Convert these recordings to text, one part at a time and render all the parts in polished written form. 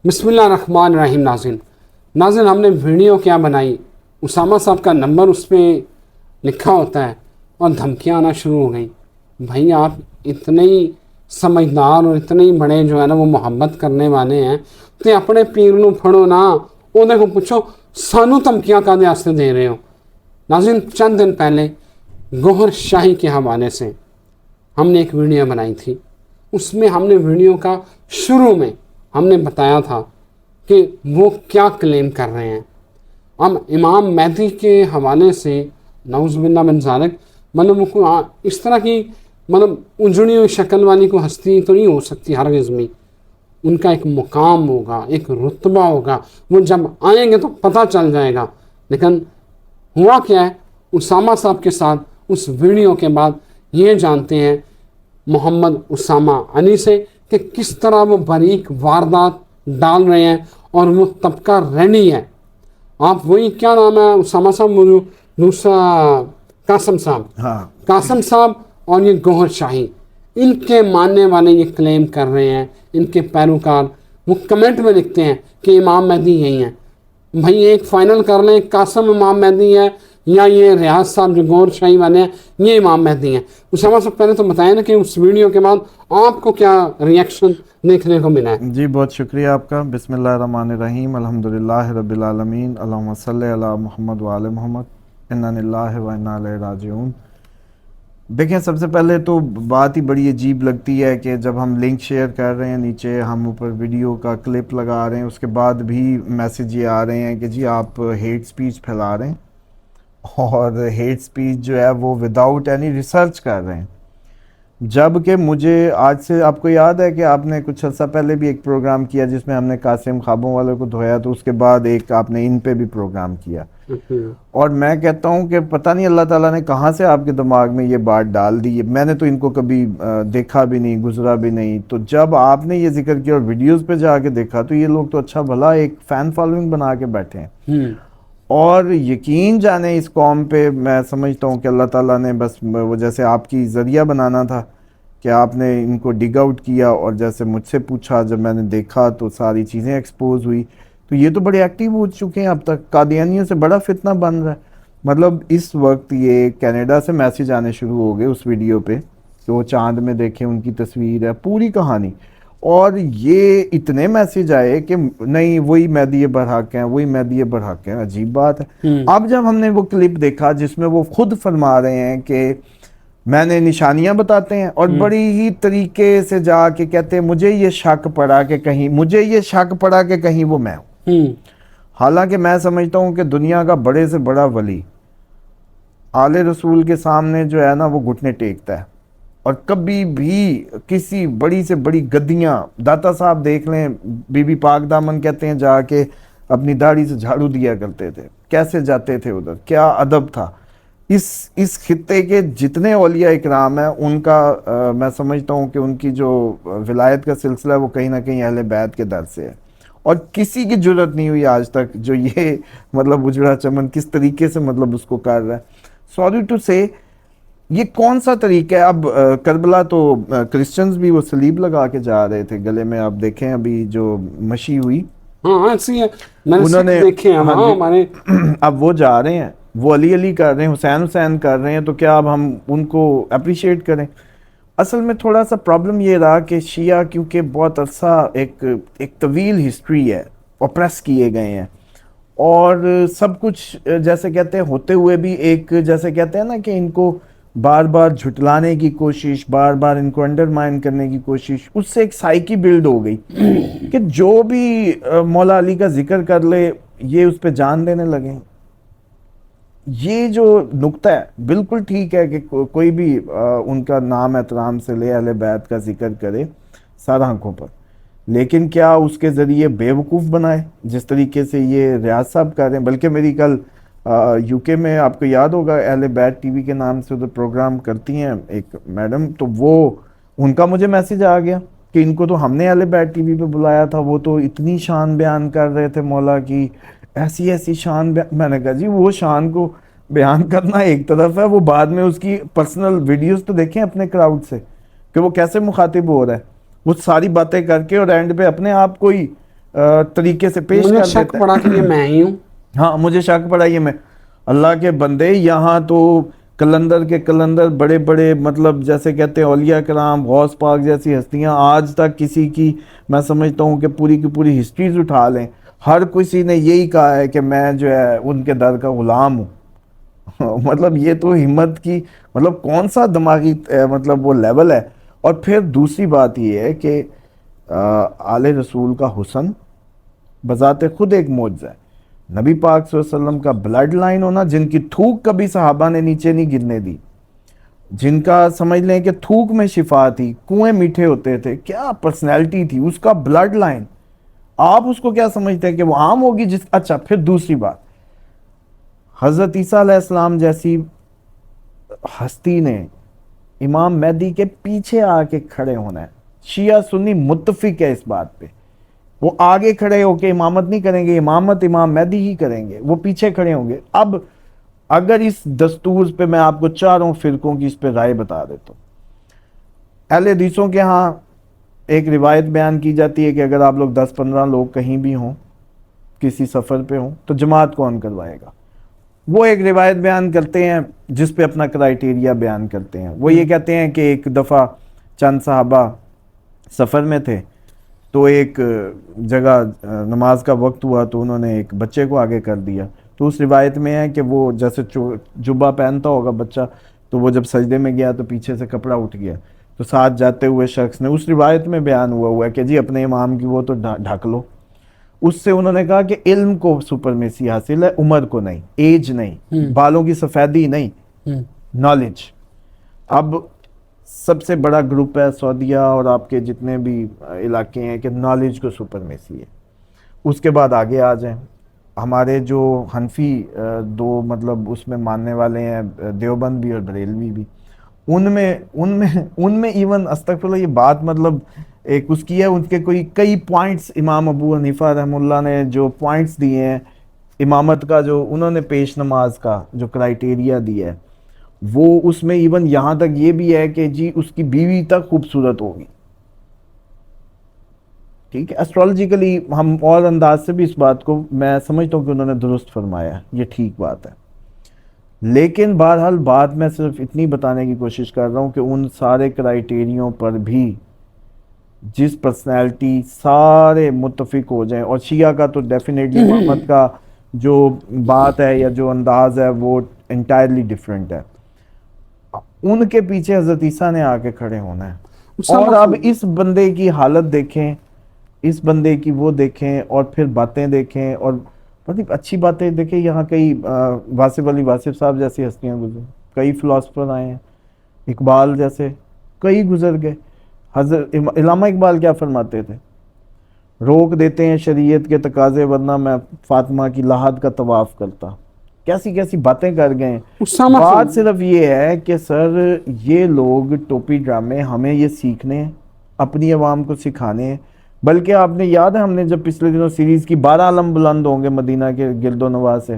بسم اللہ الرحمن الرحیم. ناظرین ہم نے ویڈیو کیا بنائی, اسامہ صاحب کا نمبر اس پہ لکھا ہوتا ہے اور دھمکیاں آنا شروع ہو گئیں. بھائی آپ اتنے ہی سمجھدار اور اتنے ہی بڑے جو ہے نا وہ محبت کرنے والے ہیں تو اپنے پیر نو پھڑو نا, انہیں کو پوچھو سانو دھمکیاں کا واسطے دے رہے ہو. ناظرین چند دن پہلے گوہر شاہی کے حوالے سے ہم نے ایک ویڈیو بنائی تھی. اس میں ہم نے ویڈیو کا شروع میں ہم نے بتایا تھا کہ وہ کیا کلیم کر رہے ہیں. ہم امام مہدی کے حوالے سے نعوذ باللہ من ذالک مطلب اس طرح کی مطلب اجڑی ہوئی شکل والی کوئی ہستی تو نہیں ہو سکتی ہرگز میں. ان کا ایک مقام ہوگا, ایک رتبہ ہوگا, وہ جب آئیں گے تو پتہ چل جائے گا. لیکن ہوا کیا ہے اسامہ صاحب کے ساتھ اس ویڈیو کے بعد یہ جانتے ہیں محمد اسامہ علی سے کہ کس طرح وہ باریک واردات ڈال رہے ہیں اور وہ طبقہ ریڈی ہے. آپ وہی کیا نام ہے اسامہ صاحب, وہ دوسرا قاسم صاحب, قاسم صاحب اور یہ گوہر شاہی, ان کے ماننے والے یہ کلیم کر رہے ہیں, ان کے پیروکار وہ کمنٹ میں لکھتے ہیں کہ امام مہدی یہی ہیں. بھائی ایک فائنل کر لیں, قاسم امام مہدی ہے یا یہ ریاض صاحب جو گوہر شاہی والے ہیں یہ امام مہدی ہیں. اسامہ صاحب پہلے تو بتائیں نا کہ اس ویڈیو کے بعد آپ کو کیا ریئیکشن دیکھنے کو ملا ہے. جی بہت شکریہ آپ کا. بسم اللہ الرحمن الرحیم, الحمدللہ رب العالمین, اللہم صلی علی محمد وآل محمد, انا للہ و انا الیہ راجعون. دیکھیں سب سے پہلے تو بات ہی بڑی عجیب لگتی ہے کہ جب ہم لنک شیئر کر رہے ہیں, نیچے ہم اوپر ویڈیو کا کلپ لگا رہے ہیں, اس کے بعد بھی میسیج یہ آ رہے ہیں کہ جی آپ ہیٹ سپیچ پھیلا رہے ہیں اور ہیٹ سپیچ جو ہے وہ وداؤٹ اینی ریسرچ کر رہے ہیں. جب کہ مجھے آج سے, آپ کو یاد ہے کہ آپ نے کچھ عرصہ پہلے بھی ایک پروگرام کیا جس میں ہم نے قاسم خوابوں والوں کو دھویا, تو اس کے بعد ایک آپ نے ان پہ بھی پروگرام کیا. اور میں کہتا ہوں کہ پتہ نہیں اللہ تعالیٰ نے کہاں سے آپ کے دماغ میں یہ بات ڈال دی. میں نے تو ان کو کبھی دیکھا بھی نہیں, گزرا بھی نہیں. تو جب آپ نے یہ ذکر کیا اور ویڈیوز پہ جا کے دیکھا تو یہ لوگ تو اچھا بھلا ایک فین فالوئنگ بنا کے بیٹھے ہیں. اور یقین جانے اس قوم پہ میں سمجھتا ہوں کہ اللہ تعالیٰ نے بس وہ جیسے آپ کی ذریعہ بنانا تھا کہ آپ نے ان کو ڈگ آؤٹ کیا, اور جیسے مجھ سے پوچھا جب میں نے دیکھا تو ساری چیزیں ایکسپوز ہوئی. تو یہ تو بڑے ایکٹیو ہو چکے ہیں اب تک, قادیانیوں سے بڑا فتنہ بن رہا ہے. مطلب اس وقت یہ کینیڈا سے میسیج آنے شروع ہو گئے اس ویڈیو پہ کہ وہ چاند میں دیکھیں, ان کی تصویر ہے, پوری کہانی. اور یہ اتنے میسیج آئے کہ نہیں وہی مہدی برحق ہیں, وہی مہدی برحق ہیں. عجیب بات ہے. اب جب ہم نے وہ کلپ دیکھا جس میں وہ خود فرما رہے ہیں کہ میں نے نشانیاں بتاتے ہیں اور بڑی ہی طریقے سے جا کے کہتے ہیں مجھے یہ شک پڑا کہ کہیں وہ میں ہوں. حالانکہ میں سمجھتا ہوں کہ دنیا کا بڑے سے بڑا ولی آل رسول کے سامنے جو ہے نا وہ گھٹنے ٹیکتا ہے, اور کبھی بھی کسی بڑی سے بڑی گدیاں, داتا صاحب دیکھ لیں, بی بی پاک دامن کہتے ہیں جا کے اپنی داڑھی سے جھاڑو دیا کرتے تھے, کیسے جاتے تھے ادھر, کیا ادب تھا. اس خطے کے جتنے اولیاء اکرام ہیں ان کا میں سمجھتا ہوں کہ ان کی جو ولایت کا سلسلہ ہے وہ کہیں نہ کہیں اہل بیت کے در سے ہے. اور کسی کی جرت نہیں ہوئی آج تک جو یہ مطلب اجڑا چمن کس طریقے سے مطلب اس کو کر رہا ہے. سوری ٹو سے یہ کون سا طریقہ ہے. اب کربلا تو کرسچنز بھی وہ صلیب لگا کے جا رہے تھے گلے میں, آپ دیکھیں ابھی جو مشی ہوئی, انہوں نے اب وہ جا رہے ہیں, وہ علی علی کر رہے ہیں, حسین حسین کر رہے ہیں. تو کیا اب ہم ان کو اپریشیٹ کریں؟ اصل میں تھوڑا سا پرابلم یہ رہا کہ شیعہ کیونکہ بہت عرصہ ایک طویل ہسٹری ہے, اوپریس کیے گئے ہیں, اور سب کچھ جیسے کہتے ہیں ہوتے ہوئے بھی ایک جیسے کہتے ہیں نا کہ ان کو بار بار جھٹلانے کی کوشش, بار بار ان کو انڈرمائن کرنے کی کوشش, اس سے ایک سائیکی بلڈ ہو گئی کہ جو بھی مولا علی کا ذکر کر لے یہ اس پہ جان دینے لگے. یہ جو نقطہ ہے بالکل ٹھیک ہے کہ کوئی بھی ان کا نام احترام سے لے, اہل بیت کا ذکر کرے سر آنکھوں پر, لیکن کیا اس کے ذریعے بے وقوف بنائے جس طریقے سے یہ ریاض صاحب کر رہے ہیں. بلکہ میری کل یو کے میں آپ کو یاد ہوگا اہل بیت ٹی وی کے نام سے ادھر پروگرام کرتی ہیں ایک میڈم, تو وہ ان کا مجھے میسیج آ گیا کہ ان کو تو ہم نے اہل بیت ٹی وی پہ بلایا تھا, وہ تو اتنی شان بیان کر رہے تھے مولا کی, ایسی شان میں نے کہا جی وہ شان کو بیان کرنا ایک طرف ہے, وہ بعد میں اس کی پرسنل ویڈیوز تو دیکھیں اپنے کراؤڈ سے کہ وہ کیسے مخاطب ہو رہا ہے. وہ ساری باتیں کر کے اور اینڈ پہ اپنے آپ کو ہی طریقے سے پیش مجھے کر شک دیتا ہے. پڑا کہ یہ میں ہی ہوں. ہاں مجھے شک پڑا یہ میں. اللہ کے بندے یہاں تو کلندر کے کلندر بڑے بڑے مطلب جیسے کہتے ہیں اولیاء کرام غوث پاک جیسی ہستیاں آج تک کسی کی میں سمجھتا ہوں کہ پوری کی پوری ہسٹریز اٹھا لیں, ہر کسی نے یہی کہا ہے کہ میں جو ہے ان کے در کا غلام ہوں. مطلب یہ تو ہمت کی مطلب کون سا دماغی مطلب وہ لیول ہے. اور پھر دوسری بات یہ ہے کہ آل رسول کا حسن بذات خود ایک معجزہ ہے. نبی پاک صلی اللہ علیہ وسلم کا بلڈ لائن ہونا, جن کی تھوک کبھی صحابہ نے نیچے نہیں گرنے دی, جن کا سمجھ لیں کہ تھوک میں شفا تھی, کنویں میٹھے ہوتے تھے, کیا پرسنالٹی تھی اس کا بلڈ لائن. آپ اس کو کیا سمجھتے ہیں کہ وہ عام ہوگی جس. اچھا پھر دوسری بات, حضرت عیسیٰ علیہ السلام جیسی ہستی نے امام مہدی کے پیچھے آ کے کھڑے ہونا ہے. شیعہ سنی متفق ہے اس بات پہ, وہ آگے کھڑے ہو کے امامت نہیں کریں گے, امامت امام مہدی ہی کریں گے, وہ پیچھے کھڑے ہوں گے. اب اگر اس دستور پہ میں آپ کو چاروں فرقوں کی اس پہ رائے بتا دیتا ہوں. اہل حدیثوں کے ہاں ایک روایت بیان کی جاتی ہے کہ اگر آپ لوگ 10-15 لوگ کہیں بھی ہوں, کسی سفر پہ ہوں, تو جماعت کون کروائے گا. وہ ایک روایت بیان کرتے ہیں جس پہ اپنا کرائیٹیریا بیان کرتے ہیں. وہ یہ کہتے ہیں کہ ایک دفعہ چند صحابہ سفر میں تھے, تو ایک جگہ نماز کا وقت ہوا تو انہوں نے ایک بچے کو آگے کر دیا. تو اس روایت میں ہے کہ وہ جیسے جبہ پہنتا ہوگا بچہ, تو وہ جب سجدے میں گیا تو پیچھے سے کپڑا اٹھ گیا, تو ساتھ جاتے ہوئے شخص نے, اس روایت میں بیان ہوا ہے کہ جی اپنے امام کی وہ تو ڈھک لو. اس سے انہوں نے کہا کہ علم کو سپرمیسی حاصل ہے, عمر کو نہیں, ایج نہیں, بالوں کی سفیدی نہیں, نالج. اب سب سے بڑا گروپ ہے سعودیہ اور آپ کے جتنے بھی علاقے ہیں کہ نالج کو سپرمیسی ہے. اس کے بعد آگے آ جائیں, ہمارے جو حنفی دو مطلب اس میں ماننے والے ہیں, دیوبند بھی اور بریلوی بھی, ان میں ایون استغفراللہ یہ بات مطلب ایک اس کی ہے, ان کے کوئی کئی پوائنٹس امام ابو حنیفہ رحمہ اللہ نے جو پوائنٹس دیے ہیں امامت کا, جو انہوں نے پیش نماز کا جو کرائیٹیریا دیا ہے, وہ اس میں ایون یہاں تک یہ بھی ہے کہ جی اس کی بیوی تک خوبصورت ہوگی. ٹھیک ہے, اسٹرالوجیکلی ہم اور انداز سے بھی اس بات کو میں سمجھتا ہوں کہ انہوں نے درست فرمایا ہے, یہ ٹھیک بات ہے. لیکن بہرحال بات میں صرف اتنی بتانے کی کوشش کر رہا ہوں کہ ان سارے کرائیٹیریوں پر بھی جس پرسنالٹی سارے متفق ہو جائیں, اور شیعہ کا تو ڈیفینیٹلی محمد کا جو بات ہے یا جو انداز ہے وہ انٹائرلی ڈیفرنٹ ہے, ان کے پیچھے حضرت عیسیٰ نے آ کے کھڑے ہونا ہے. اور اب اس بندے کی حالت دیکھیں, اس بندے کی وہ دیکھیں, اور پھر باتیں دیکھیں, اور مطلب اچھی باتیں دیکھیں. یہاں کئی واصف علی واصف صاحب جیسی ہستیاں گزریں, کئی فلاسفر آئے ہیں, اقبال جیسے کئی گزر گئے. حضرت علامہ اقبال کیا فرماتے تھے, روک دیتے ہیں شریعت کے تقاضے ورنہ میں فاطمہ کی لاحد کا طواف کرتا. کیسی کیسی باتیں کر گئے. بات صرف یہ ہے کہ سر یہ لوگ ٹوپی ڈرامے ہمیں یہ سیکھنے ہیں, اپنی عوام کو سکھانے ہیں. بلکہ آپ نے یاد ہے ہم نے جب پچھلے دنوں سیریز کی 12 علم بلند ہوں گے مدینہ کے گرد و نواح سے,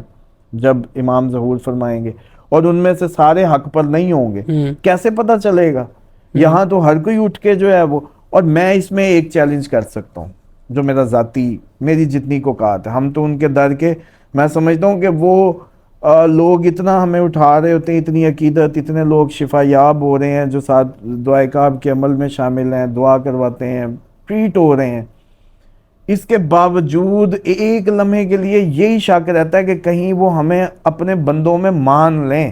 جب امام ظہور فرمائیں گے, اور ان میں سے سارے حق پر نہیں ہوں گے, کیسے پتہ چلے گا. یہاں تو ہر کوئی اٹھ کے جو ہے وہ, اور میں اس میں ایک چیلنج کر سکتا ہوں جو میرا ذاتی میری جتنی کو کہا تھا, ہم تو ان کے در کے, میں سمجھتا ہوں کہ وہ لوگ اتنا ہمیں اٹھا رہے ہوتے ہیں, اتنی عقیدت, اتنے لوگ شفا یاب ہو رہے ہیں جو ساتھ دعائے کعب کے عمل میں شامل ہیں, دعا کرواتے ہیں, ٹریٹ ہو رہے ہیں. اس کے باوجود ایک لمحے کے لیے یہی شک رہتا ہے کہ کہیں وہ ہمیں اپنے بندوں میں مان لیں,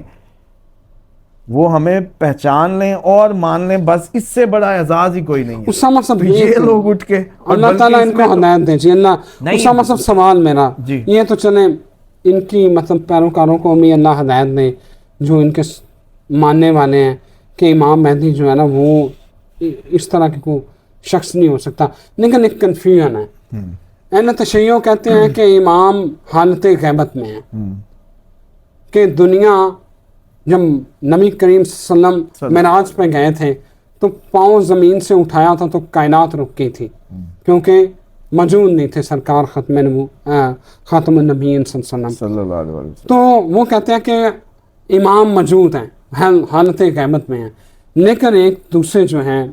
وہ ہمیں پہچان لیں اور مان لیں, بس اس سے بڑا اعزاز ہی کوئی نہیں ہے. اسامہ صاحب یہ لوگ اٹھ کے, اللہ تعالیٰ ان کو ہدایت دیجیے. اللہ اسامہ صاحب سوال میرا یہ تو چلیں ان کی مطلب پیروکاروں کو بھی اللہ ہدایت دے جو ان کے ماننے والے ہیں کہ امام مہدی جو ہے نا وہ اس طرح کی کوئی شخص نہیں ہو سکتا. لیکن ایک کنفیوژن ہے, اہل تشیع کہتے ہیں کہ امام حالت غیبت میں ہے, کہ دنیا جب نبی کریم صلی اللہ علیہ وسلم معراج پہ گئے تھے تو پاؤں زمین سے اٹھایا تھا تو کائنات رک گئی تھی, کیونکہ موجود نہیں تھے سرکار خاتم النبیین صلی اللہ علیہ وسلم. تو وہ کہتے ہیں کہ امام موجود ہیں, حالت غیبت میں ہیں. لیکن ایک دوسرے جو ہیں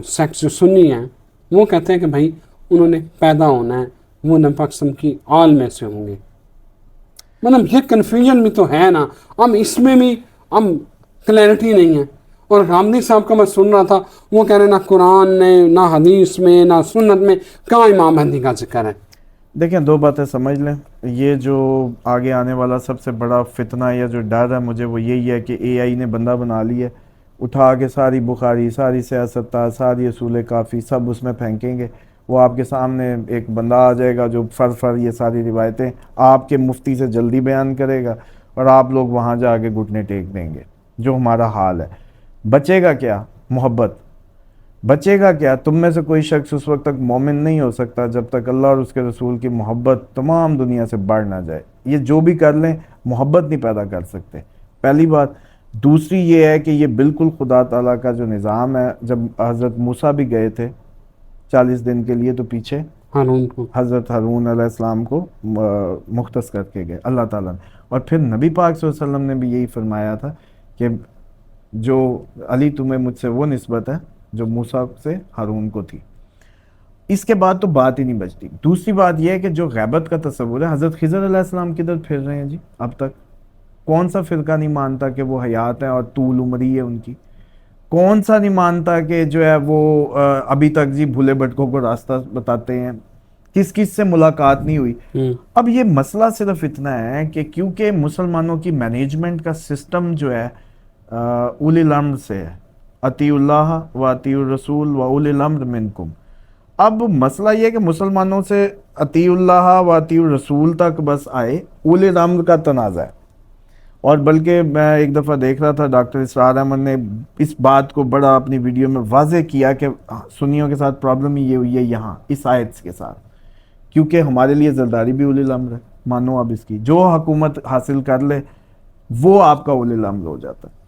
سیکس جو سنی ہیں وہ کہتے ہیں کہ بھائی انہوں نے پیدا ہونا ہے، وہ نبی پاک صلی اللہ علیہ وسلم کی آل میں سے ہوں گے. مطلب یہ کنفیوژن بھی تو ہے نا، ہم اس میں بھی ہم کلیئرٹی نہیں ہے. اور غامدی صاحب کا میں سن رہا تھا، وہ کہہ رہے نہ قرآن میں نہ حدیث میں نہ سنت میں کہاں امام مہدی کا ذکر ہے. دیکھیں دو باتیں سمجھ لیں، یہ جو آگے آنے والا سب سے بڑا فتنہ یا جو ڈر ہے مجھے وہ یہی ہے کہ اے آئی نے بندہ بنا لی ہے، اٹھا کے ساری بخاری، ساری سیاست، ساری اصول کافی سب اس میں پھینکیں گے. وہ آپ کے سامنے ایک بندہ آ جائے گا جو فر یہ ساری روایتیں آپ کے مفتی سے جلدی بیان کرے گا، اور آپ لوگ وہاں جا کے گھٹنے ٹیک دیں گے، جو ہمارا حال ہے. بچے گا کیا؟ محبت. بچے گا کیا؟ تم میں سے کوئی شخص اس وقت تک مومن نہیں ہو سکتا جب تک اللہ اور اس کے رسول کی محبت تمام دنیا سے بڑھ نہ جائے. یہ جو بھی کر لیں محبت نہیں پیدا کر سکتے، پہلی بات. دوسری یہ ہے کہ یہ بالکل خدا تعالیٰ کا جو نظام ہے، جب حضرت موسیٰ بھی گئے تھے 40 دن کے لیے تو پیچھے ہارون کو حضرت ہارون علیہ السلام کو مختص کر کے گئے اللہ تعالیٰ نے. اور پھر نبی پاک صلی اللہ علیہ وسلم نے بھی یہی فرمایا تھا کہ جو علی تمہیں مجھ سے وہ نسبت ہے جو موسیٰ سے ہارون کو تھی. اس کے بعد تو بات ہی نہیں بچتی. دوسری بات یہ ہے کہ جو غیبت کا تصور ہے، حضرت خضر علیہ السلام کدھر پھر رہے ہیں جی اب تک؟ کون سا فرقہ نہیں مانتا کہ وہ حیات ہیں اور طول عمری ہے ان کی؟ کون سا نہیں مانتا کہ جو ہے وہ ابھی تک جی بھولے بھٹکوں کو راستہ بتاتے ہیں؟ کس کس سے ملاقات نہیں ہوئی؟ اب یہ مسئلہ صرف اتنا ہے کہ کیونکہ مسلمانوں کی مینجمنٹ کا سسٹم جو ہے اولی الامر سے ہے، اطیعوا اللہ و اطیعوا الرسول و اولی الامر منکم. اب مسئلہ یہ ہے کہ مسلمانوں سے اطیعوا اللہ و اطیعوا الرسول تک بس آئے، اولی الامر کا تنازع ہے. اور بلکہ میں ایک دفعہ دیکھ رہا تھا ڈاکٹر اسرار احمد نے اس بات کو بڑا اپنی ویڈیو میں واضح کیا کہ سنیوں کے ساتھ پرابلم یہ ہوئی ہے یہاں اس آیت کے ساتھ، کیونکہ ہمارے لیے زرداری بھی اولی الامر ہے. مانو اب اس کی جو حکومت حاصل کر لے وہ آپ کا اولی الامر ہو جاتا ہے.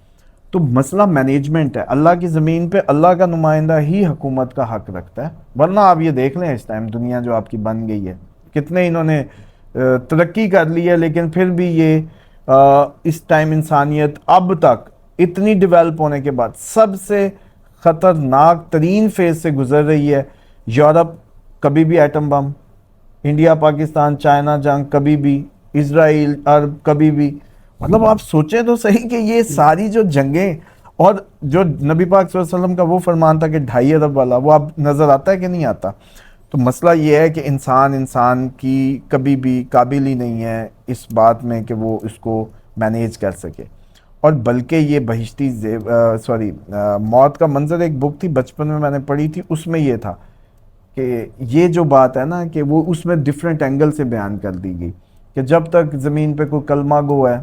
تو مسئلہ مینجمنٹ ہے. اللہ کی زمین پہ اللہ کا نمائندہ ہی حکومت کا حق رکھتا ہے، ورنہ آپ یہ دیکھ لیں اس ٹائم دنیا جو آپ کی بن گئی ہے، کتنے انہوں نے ترقی کر لی ہے، لیکن پھر بھی یہ اس ٹائم انسانیت اب تک اتنی ڈیولپ ہونے کے بعد سب سے خطرناک ترین فیز سے گزر رہی ہے. یورپ کبھی بھی atom bomb, India Pakistan China جنگ کبھی بھی، اسرائیل عرب کبھی بھی. مطلب آپ سوچیں تو صحیح کہ یہ ساری جو جنگیں، اور جو نبی پاک صلی اللہ علیہ وسلم کا وہ فرمان تھا کہ 2.5 ارب والا، وہ اب نظر آتا ہے کہ نہیں آتا؟ تو مسئلہ یہ ہے کہ انسان کی کبھی بھی قابل ہی نہیں ہے اس بات میں کہ وہ اس کو مینیج کر سکے. اور بلکہ یہ بہشتی موت کا منظر ایک بک تھی بچپن میں نے پڑھی تھی، اس میں یہ تھا کہ یہ جو بات ہے نا کہ وہ اس میں ڈیفرنٹ اینگل سے بیان کر دی گئی کہ جب تک زمین پہ کوئی کلمہ گو ہے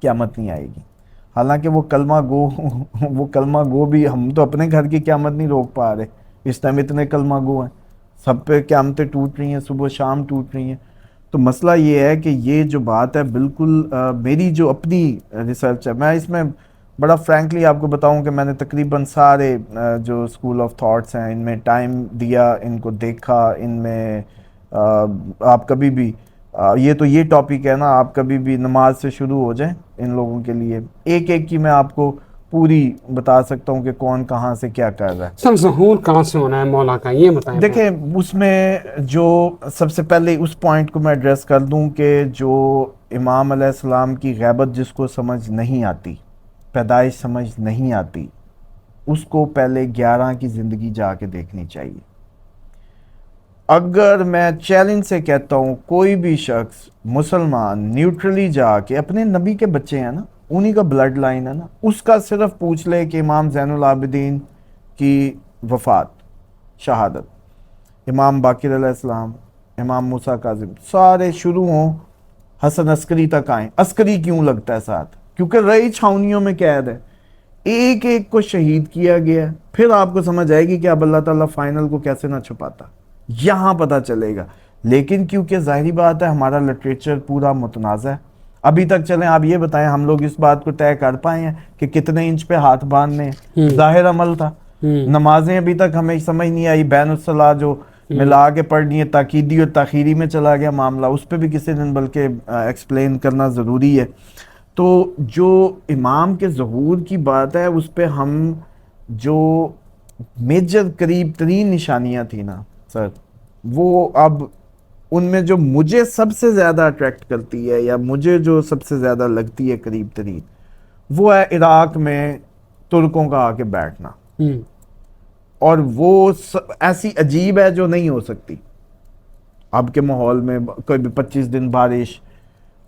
قیامت نہیں آئے گی. حالانکہ وہ کلمہ گو بھی، ہم تو اپنے گھر کی قیامت نہیں روک پا رہے، اس ٹائم اتنے کلمہ گو ہیں، سب پہ قیامتیں ٹوٹ رہی ہیں، صبح شام ٹوٹ رہی ہیں. تو مسئلہ یہ ہے کہ یہ جو بات ہے بالکل میری جو اپنی ریسرچ ہے، میں اس میں بڑا فرینکلی آپ کو بتاؤں کہ میں نے تقریباً سارے جو اسکول آف تھاٹس ہیں ان میں ٹائم دیا، ان کو دیکھا. ان میں آپ کبھی بھی یہ تو یہ ٹاپک ہے نا، آپ کبھی بھی نماز سے شروع ہو جائیں ان لوگوں کے لیے، ایک ایک کی میں آپ کو پوری بتا سکتا ہوں کہ کون کہاں سے کیا کر رہا ہے. سر ظہور کہاں سے ہونا ہے مولا کا یہ بتائیں. دیکھیں اس میں جو سب سے پہلے اس پوائنٹ کو میں ایڈریس کر دوں کہ جو امام علیہ السلام کی غیبت جس کو سمجھ نہیں آتی، پیدائش سمجھ نہیں آتی، اس کو پہلے 11 کی زندگی جا کے دیکھنی چاہیے. اگر میں چیلنج سے کہتا ہوں کوئی بھی شخص مسلمان نیوٹرلی جا کے، اپنے نبی کے بچے ہیں نا، انہی کا بلڈ لائن ہے نا، اس کا صرف پوچھ لے کہ امام زین العابدین کی وفات، شہادت، امام باقر علیہ السلام، امام موسیٰ کاظم، سارے شروع ہوں حسن عسکری تک آئیں. عسکری کیوں لگتا ہے ساتھ؟ کیونکہ رئی چھاونیوں میں قید ہے، ایک ایک کو شہید کیا گیا. پھر آپ کو سمجھ آئے گی کہ اب اللہ تعالیٰ فائنل کو کیسے نہ چھپاتا، یہاں پتہ چلے گا. لیکن کیونکہ ظاہری بات ہے ہمارا لٹریچر پورا متنازع ہے. ابھی تک چلیں آپ یہ بتائیں ہم لوگ اس بات کو طے کر پائے ہیں کہ کتنے انچ پہ ہاتھ باندھنے ہیں؟ ظاہر عمل تھا. نمازیں ابھی تک ہمیں سمجھ نہیں آئی، بین الصلاۃ جو ملا کے پڑھنی ہے، تاکیدی اور تاخیری میں چلا گیا معاملہ، اس پہ بھی کسی دن بلکہ ایکسپلین کرنا ضروری ہے. تو جو امام کے ظہور کی بات ہے اس پہ ہم جو میجر قریب ترین نشانیاں تھیں نا سر، وہ اب ان میں جو مجھے سب سے زیادہ اٹریکٹ کرتی ہے یا مجھے جو سب سے زیادہ لگتی ہے قریب ترین، وہ ہے عراق میں ترکوں کا آ کے بیٹھنا. اور وہ ایسی عجیب ہے جو نہیں ہو سکتی. اب کے ماحول میں کوئی بھی 25 دن بارش،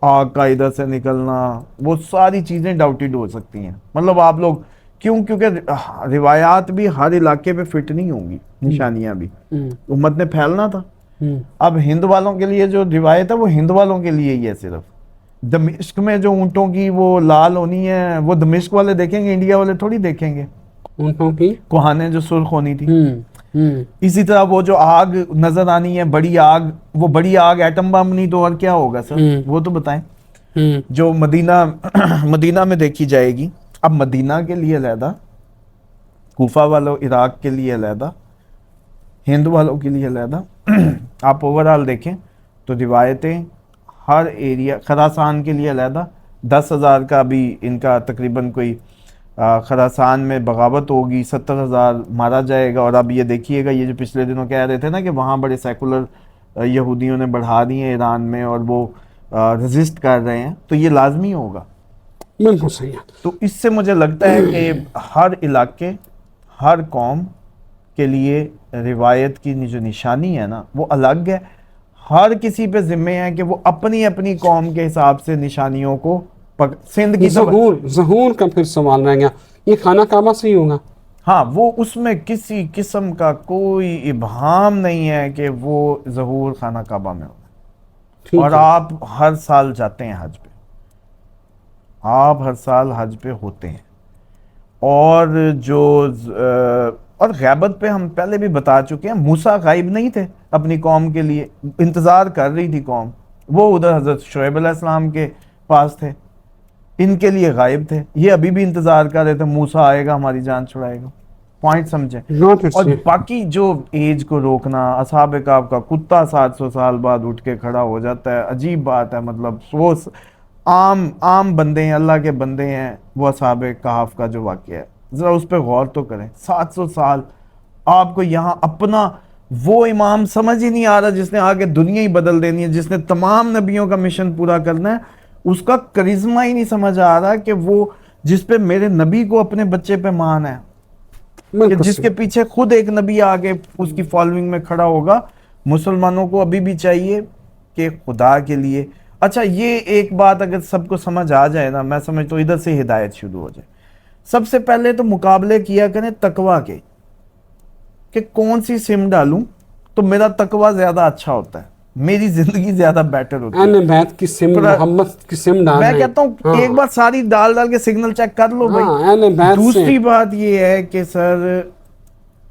آگ کا ادھر سے نکلنا، وہ ساری چیزیں ڈاؤٹیڈ ہو سکتی ہیں. مطلب آپ لوگ کیونکہ روایات بھی ہر علاقے پہ فٹ نہیں ہوں گی، نشانیاں بھی امت نے پھیلنا تھا. اب ہند والوں کے لیے جو روایت ہے وہ ہند والوں کے لیے ہی ہے صرف. دمشق میں جو اونٹوں کی وہ لال ہونی ہے، وہ دمشق والے دیکھیں گے، انڈیا والے تھوڑی دیکھیں گے. اونٹوں کی کوہانیں جو سرخ ہونی تھی. اسی طرح وہ جو آگ نظر آنی ہے، بڑی آگ، وہ بڑی آگ ایٹم بم نہیں تو اور کیا ہوگا سر؟ وہ تو بتائیں. جو مدینہ میں دیکھی جائے گی. اب مدینہ کے لیے علیحدہ، کوفہ والوں عراق کے لیے علیحدہ، ہند والوں کے لیے علیحدہ. آپ اوورال دیکھیں تو روایتیں ہر ایریا، خراسان کے لیے علیحدہ 10,000 کا بھی ان کا تقریباً کوئی خراسان میں بغاوت ہوگی، 70,000 مارا جائے گا. اور اب یہ دیکھیے گا، یہ جو پچھلے دنوں کہہ رہے تھے نا کہ وہاں بڑے سیکولر یہودیوں نے بڑھا دی ہیں ایران میں اور وہ ریزسٹ کر رہے ہیں، تو یہ لازمی ہوگا. بالکل صحیح ہے. تو اس سے مجھے لگتا ہے کہ ہر علاقے، ہر قوم کے لیے روایت کی جو نشانی ہے نا وہ الگ ہے. ہر کسی پہ ذمہ ہے کہ وہ اپنی اپنی قوم کے حساب سے نشانیوں کو سندھ کی ظہور کا پھر سوال رہ گیا، یہ خانہ کعبہ سے ہی ہوگا. ہاں، وہ اس میں کسی قسم کا کوئی ابہام نہیں ہے کہ وہ ظہور خانہ کعبہ میں ہوگا. اور آپ ہر سال جاتے ہیں حج پہ، آپ ہر سال حج پہ ہوتے ہیں. اور غیبت پہ ہم پہلے بھی بتا چکے ہیں، موسیٰ غائب نہیں تھے اپنی قوم کے لیے، انتظار کر رہی تھی قوم. وہ ادھر حضرت شعیب علیہ السلام کے پاس تھے، ان کے لیے غائب تھے. یہ ابھی بھی انتظار کر رہے تھے موسیٰ آئے گا ہماری جان چھڑائے گا. پوائنٹ سمجھیں. اور باقی جو ایج کو روکنا، اصحاب کہف کا کتا 700 سال بعد اٹھ کے کھڑا ہو جاتا ہے، عجیب بات ہے. مطلب وہ عام بندے ہیں، اللہ کے بندے ہیں. وہ اصحاب کہف کا جو واقعہ ہے ذرا اس پہ غور تو کریں. 700 سال آپ کو یہاں اپنا وہ امام سمجھ ہی نہیں آ رہا جس نے آگے دنیا ہی بدل دینی ہے، جس نے تمام نبیوں کا مشن پورا کرنا ہے. اس کا کرزمہ ہی نہیں سمجھ آ رہا کہ وہ جس پہ میرے نبی کو اپنے بچے پہ مان ہے، کہ جس کے پیچھے خود ایک نبی آگے اس کی فالوئنگ میں کھڑا ہوگا. مسلمانوں کو ابھی بھی چاہیے کہ خدا کے لیے، اچھا یہ ایک بات اگر سب کو سمجھ آ جائے نا، میں سمجھتا ہوں ادھر سے ہدایت شروع ہو جائے. سب سے پہلے تو مقابلے کیا کریں تقویٰ کے، کہ کون سی سم ڈالوں تو میرا تقویٰ زیادہ اچھا ہوتا ہے، میری زندگی زیادہ بیٹر ہوتی ہے. اہل بیت کی سم، محمد کی سم ڈالیں. میں کہتا ہوں ایک بار ساری ڈال کے سگنل چیک کر لو بھائی. دوسری بات یہ ہے کہ سر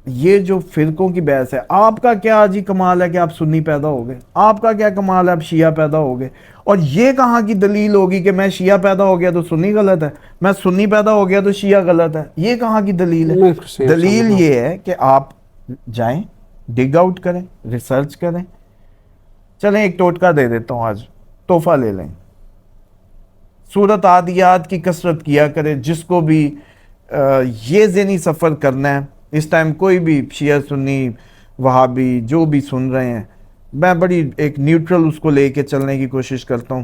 یہ جو فرقوں کی بحث ہے، آپ کا کیا جی کمال ہے کہ آپ سنی پیدا ہو گئے؟ آپ کا کیا کمال ہے آپ شیعہ پیدا ہو گئے؟ اور یہ کہاں کی دلیل ہوگی کہ میں شیعہ پیدا ہو گیا تو سنی غلط ہے، میں سنی پیدا ہو گیا تو شیعہ غلط ہے؟ یہ کہاں کی دلیل ہے؟ دلیل یہ ہے کہ آپ جائیں، ڈگ آؤٹ کریں، ریسرچ کریں. چلیں ایک ٹوٹکا دے دیتا ہوں، آج تحفہ لے لیں. سورت عادیات کی کثرت کیا کرے. جس کو بھی یہ ذہنی سفر کرنا ہے اس ٹائم، کوئی بھی شیعہ سنی وہابی جو بھی سن رہے ہیں، میں بڑی ایک نیوٹرل اس کو لے کے چلنے کی کوشش کرتا ہوں.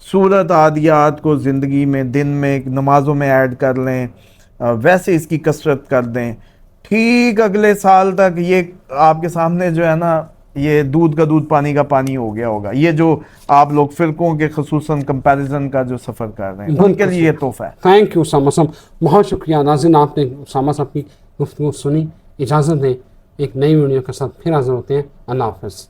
سورت عادیات کو زندگی میں دن میں نمازوں میں ایڈ کر لیں، ویسے اس کی کثرت کر دیں. ٹھیک اگلے سال تک یہ آپ کے سامنے جو ہے نا، یہ دودھ کا دودھ پانی کا پانی ہو گیا ہوگا. یہ جو آپ لوگ فرقوں کے خصوصاً کمپیریزن کا جو سفر کر رہے ہیں، ان کے لیے یہ تحفہ ہے. تھینک یو اسامہ صاحب، بہت شکریہ. ناظرین آپ نے اسامہ صاحب کی گفتگو سنی. اجازت دیں، ایک نئی ویڈیو کے ساتھ پھر حاضر ہوتے ہیں. اللہ حافظ.